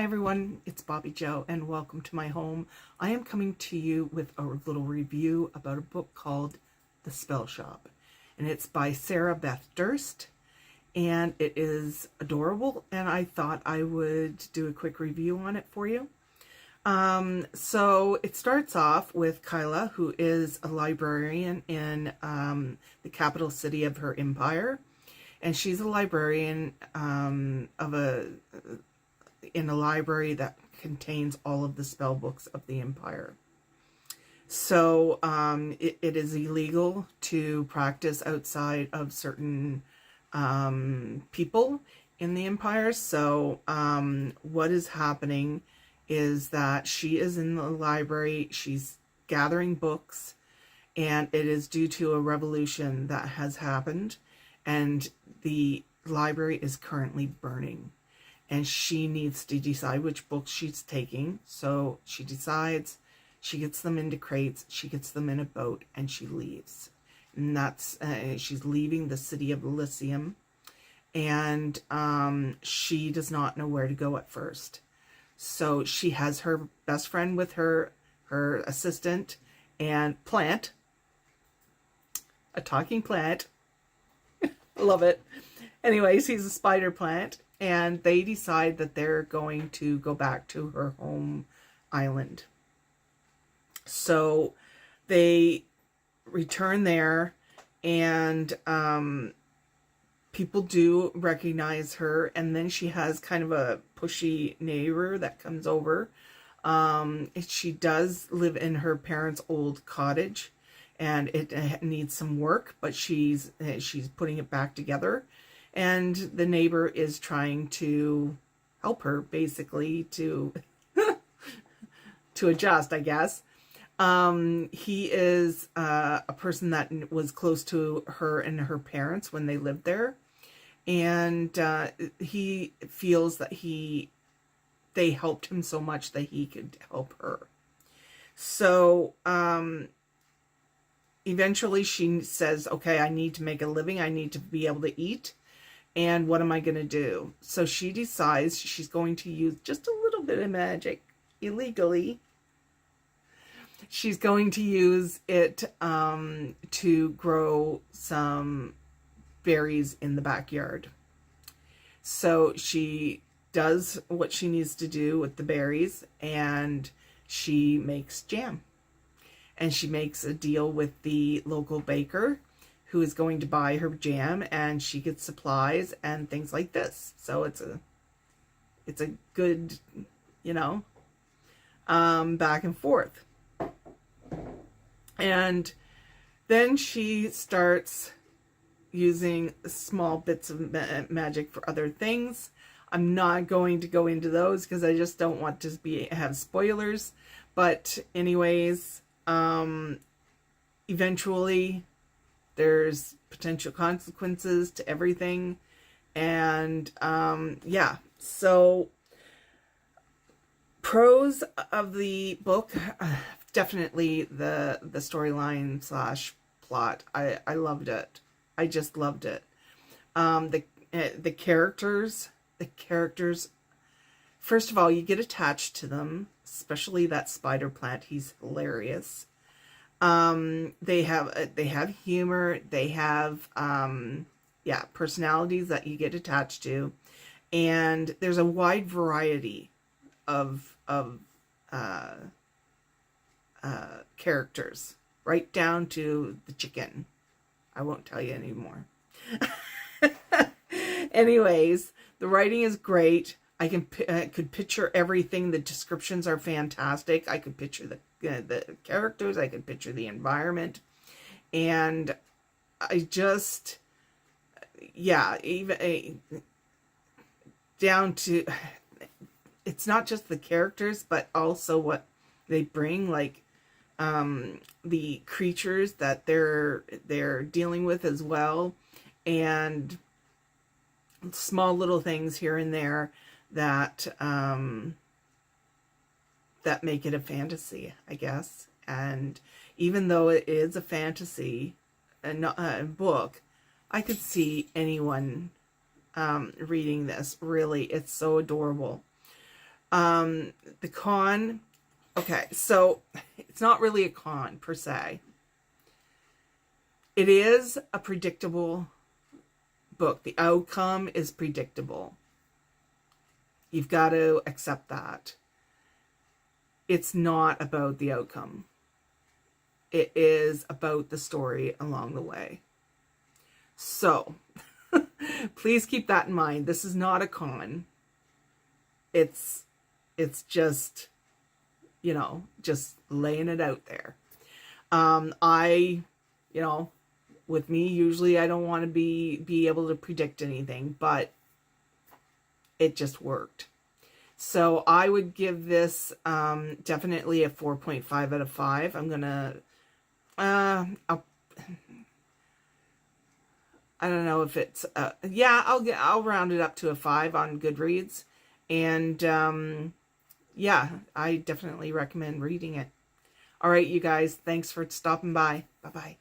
Hi everyone, it's Bobbi-Jo and welcome to my home. I am coming to you with a little review about a book called The Spellshop, and it's by Beth Durst, and it is adorable, and I thought I would do a quick review on it for you. So it starts off with Kyla, who is a librarian in the capital city of her empire, and she's a librarian in a library that contains all of the spell books of the empire. So it is illegal to practice outside of certain people in the empire. So what is happening is that she is in the library, she's gathering books, and it is due to a revolution that has happened, and the library is currently burning. And she needs to decide which books she's taking. So she decides, she gets them into crates, she gets them in a boat, and she leaves. And that's, she's leaving the city of Elysium. And she does not know where to go at first. So she has her best friend with her, her assistant, and plant. A talking plant. Love it. Anyways, he's a spider plant. And they decide that they're going to go back to her home island. So they return there, and people do recognize her. And then she has kind of a pushy neighbor that comes over. She does live in her parents' old cottage, and it needs some work, but she's putting it back together. And the neighbor is trying to help her, basically, to to adjust, I guess. He is a person that was close to her and her parents when they lived there. And he feels that they helped him so much that he could help her. So eventually she says, okay, I need to make a living. I need to be able to eat. And what am I going to do? So she decides she's going to use just a little bit of magic illegally. She's going to use it to grow some berries in the backyard. So she does what she needs to do with the berries, and she makes jam. And she makes a deal with the local baker, who is going to buy her jam, and she gets supplies and things like this. So it's a good, you know, back and forth. And then she starts using small bits of magic for other things. I'm not going to go into those because I just don't want to have spoilers. But anyways, eventually there's potential consequences to everything. And yeah, so pros of the book, definitely the storyline slash plot. I loved it. I just loved it. The characters, first of all, you get attached to them, especially that spider plant. He's hilarious. They have humor, they have yeah, personalities that you get attached to, and there's a wide variety of characters, right down to the chicken. I won't tell you anymore. Anyways, the writing is great. I could picture everything. The descriptions are fantastic. I could picture the characters. I could picture the environment. And I just, yeah, even down to, it's not just the characters, but also what they bring, like the creatures that they're dealing with as well, and small little things here and there that that make it a fantasy, I guess. And even though it is a fantasy book, I could see anyone reading this. Really, it's so adorable. The con, okay, so it's not really a con per se. It is a predictable book. The outcome is predictable. You've got to accept that. It's not about the outcome. It is about the story along the way. So, please keep that in mind. This is not a con. It's just, you know, just laying it out there. You know, with me, usually I don't want to be able to predict anything, but it just worked. So I would give this definitely a 4.5 out of 5. I'm gonna I don't know if it's yeah, I'll round it up to a 5 on Goodreads. And yeah, I definitely recommend reading it. All right, you guys, thanks for stopping by. Bye-bye.